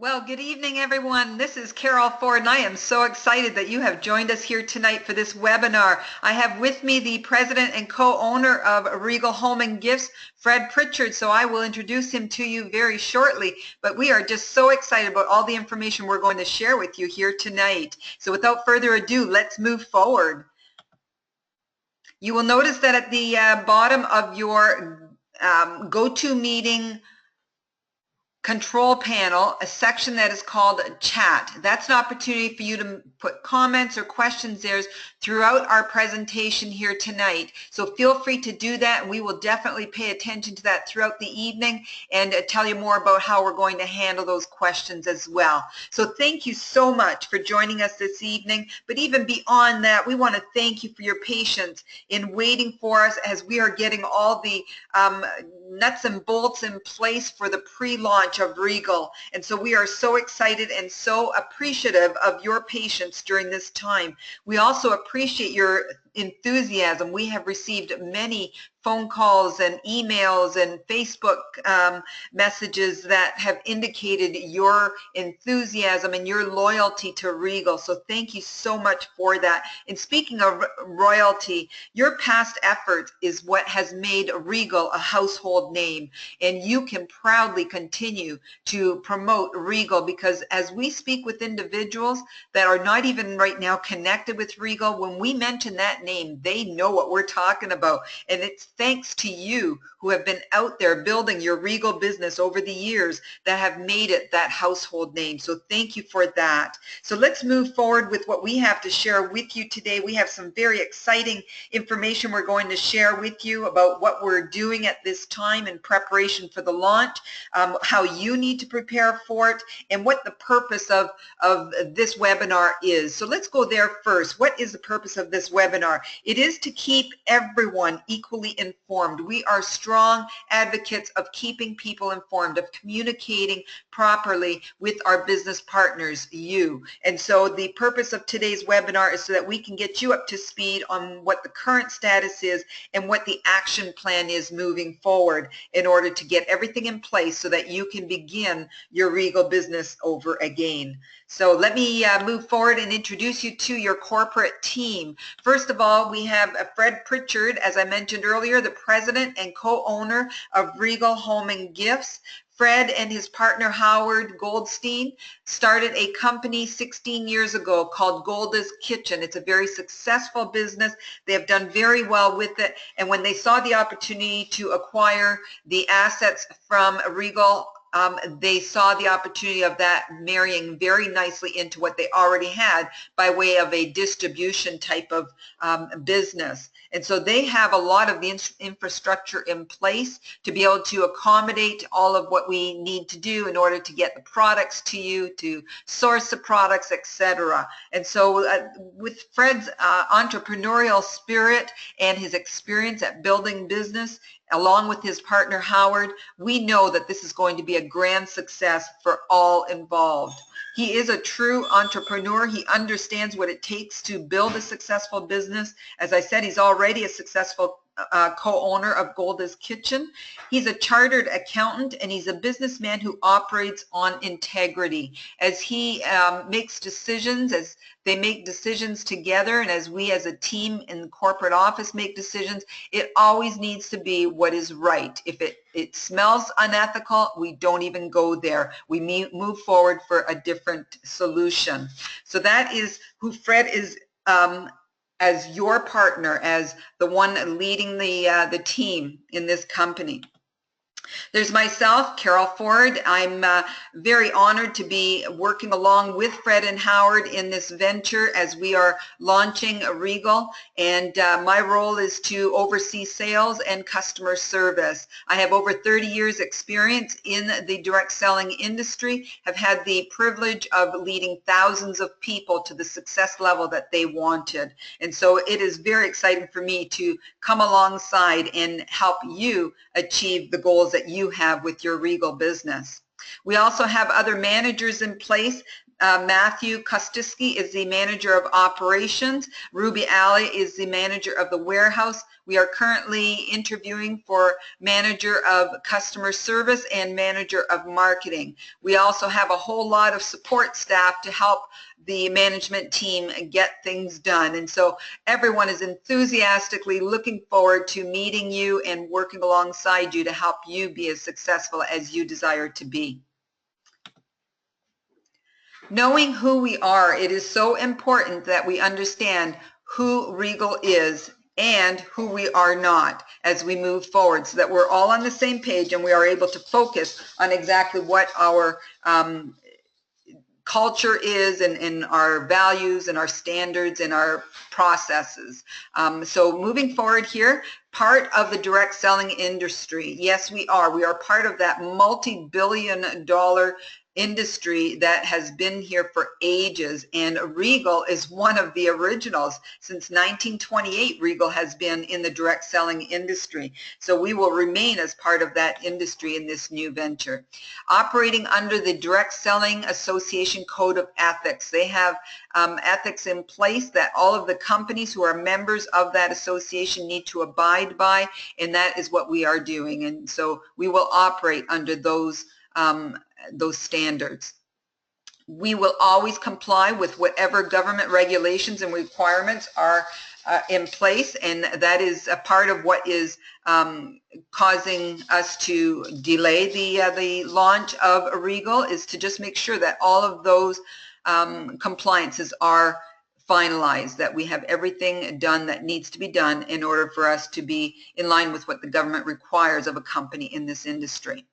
Well, good evening, everyone. This is Carol Ford, and I am so excited that you have joined us here tonight for this webinar. I have with me the president and co-owner of Regal Home and Gifts, Fred Pritchard, so I will introduce him to you very shortly. But we are just so excited about all the information we're going to share with you here tonight. So without further ado, let's move forward. You will notice that at the bottom of your GoToMeeting control panel, a section that is called chat. That's an opportunity for you to put comments or questions there throughout our presentation here tonight. So feel free to do that, and we will definitely pay attention to that throughout the evening and tell you more about how we're going to handle those questions as well. So thank you so much for joining us this evening. But even beyond that, we want to thank you for your patience in waiting for us as we are getting all the nuts and bolts in place for the pre-launch of Regal. And so we are so excited and so appreciative of your patience during this time. We also appreciate your enthusiasm. We have received many phone calls and emails and Facebook messages that have indicated your enthusiasm and your loyalty to Regal. So thank you so much for that. And speaking of royalty, your past effort is what has made Regal a household name, and you can proudly continue to promote Regal, because as we speak with individuals that are not even right now connected with Regal, when we mention that name, they know what we're talking about. And it's thanks to you who have been out there building your Regal business over the years that have made it that household name. So thank you for that. So let's move forward with what we have to share with you today. We have some very exciting information we're going to share with you about what we're doing at this time in preparation for the launch, how you need to prepare for it, and what the purpose of this webinar is. So let's go there first. What is the purpose of this webinar? It is to keep everyone equally informed. We are strong advocates of keeping people informed, of communicating properly with our business partners, you. And so the purpose of today's webinar is so that we can get you up to speed on what the current status is and what the action plan is moving forward in order to get everything in place so that you can begin your Regal business over again. So let me move forward and introduce you to your corporate team. First of all, we have Fred Pritchard, as I mentioned earlier, the president and co-owner of Regal Home and Gifts. Fred and his partner Howard Goldstein started a company 16 years ago called Golda's Kitchen. It's a very successful business. They have done very well with it. And when they saw the opportunity to acquire the assets from Regal, they saw the opportunity of that marrying very nicely into what they already had by way of a distribution type of business. And so they have a lot of the infrastructure in place to be able to accommodate all of what we need to do in order to get the products to you, to source the products, etc. And so with Fred's entrepreneurial spirit and his experience at building business, along with his partner Howard, we know that this is going to be a grand success for all involved. He is a true entrepreneur. He understands what it takes to build a successful business. As I said, he's already a successful co-owner of Golda's Kitchen. He's a chartered accountant, and he's a businessman who operates on integrity. As he makes decisions, as they make decisions together, and as we as a team in the corporate office make decisions, it always needs to be what is right. If it smells unethical, we don't even go there. We move forward for a different solution. So that is who Fred is as your partner, as the one leading the team in this company. There's myself, Carol Ford. I'm very honored to be working along with Fred and Howard in this venture as we are launching Regal, and my role is to oversee sales and customer service. I have over 30 years experience in the direct selling industry, have had the privilege of leading thousands of people to the success level that they wanted. And so it is very exciting for me to come alongside and help you achieve the goals that you have with your Regal business. We also have other managers in place Matthew Kostiski is the manager of operations. Ruby Alley is the manager of the warehouse. We are currently interviewing for manager of customer service and manager of marketing. We also have a whole lot of support staff to help the management team get things done. And so everyone is enthusiastically looking forward to meeting you and working alongside you to help you be as successful as you desire to be. Knowing who we are, it is so important that we understand who Regal is and who we are not as we move forward, so that we're all on the same page and we are able to focus on exactly what our culture is and our values and our standards and our processes. So moving forward here, part of the direct selling industry. Yes, we are. We are part of that multi-billion-dollar industry that has been here for ages, and Regal is one of the originals. Since 1928, Regal has been in the direct selling industry, so we will remain as part of that industry in this new venture. Operating under the Direct Selling Association Code of Ethics. They have ethics in place that all of the companies who are members of that association need to abide by, and that is what we are doing, and so we will operate under those standards. We will always comply with whatever government regulations and requirements are in place, and that is a part of what is causing us to delay the launch of Regal, is to just make sure that all of those compliances are finalized, that we have everything done that needs to be done in order for us to be in line with what the government requires of a company in this industry.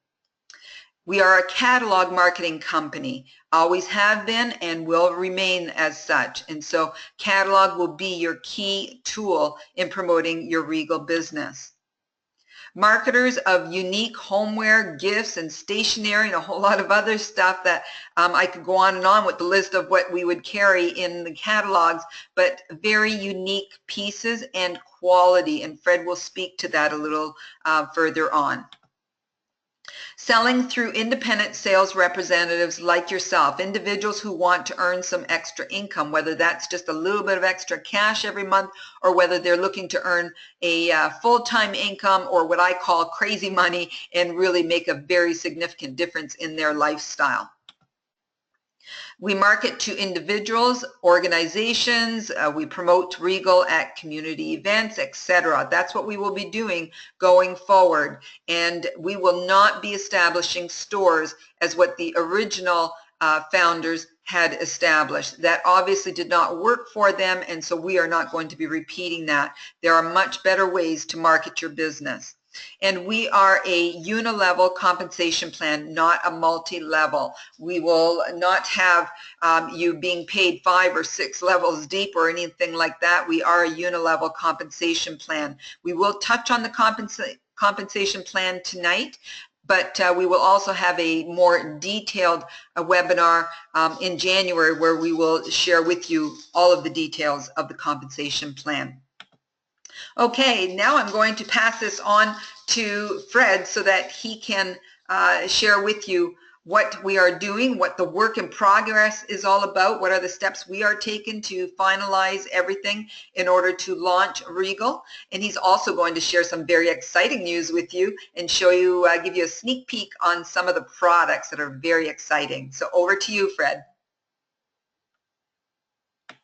We are a catalog marketing company, always have been and will remain as such. And so catalog will be your key tool in promoting your Regal business. Marketers of unique homeware, gifts, and stationery, and a whole lot of other stuff that I could go on with the list of what we would carry in the catalogs, but very unique pieces and quality. And Fred will speak to that a little further on. Selling through independent sales representatives like yourself, individuals who want to earn some extra income, whether that's just a little bit of extra cash every month or whether they're looking to earn a full-time income or what I call crazy money and really make a very significant difference in their lifestyle. We market to individuals, organizations, we promote Regal at community events, etc. That's what we will be doing going forward. And we will not be establishing stores as what the original founders had established. That obviously did not work for them, and so we are not going to be repeating that. There are much better ways to market your business. And we are a unilevel compensation plan, not a multi-level. We will not have you being paid 5 or 6 levels deep or anything like that. We are a unilevel compensation plan. We will touch on the compensation plan tonight, but we will also have a more detailed webinar in January where we will share with you all of the details of the compensation plan. Okay, now I'm going to pass this on to Fred so that he can share with you what we are doing, what the work in progress is all about, what are the steps we are taking to finalize everything in order to launch Regal. And he's also going to share some very exciting news with you and show you, give you a sneak peek on some of the products that are very exciting. So over to you, Fred.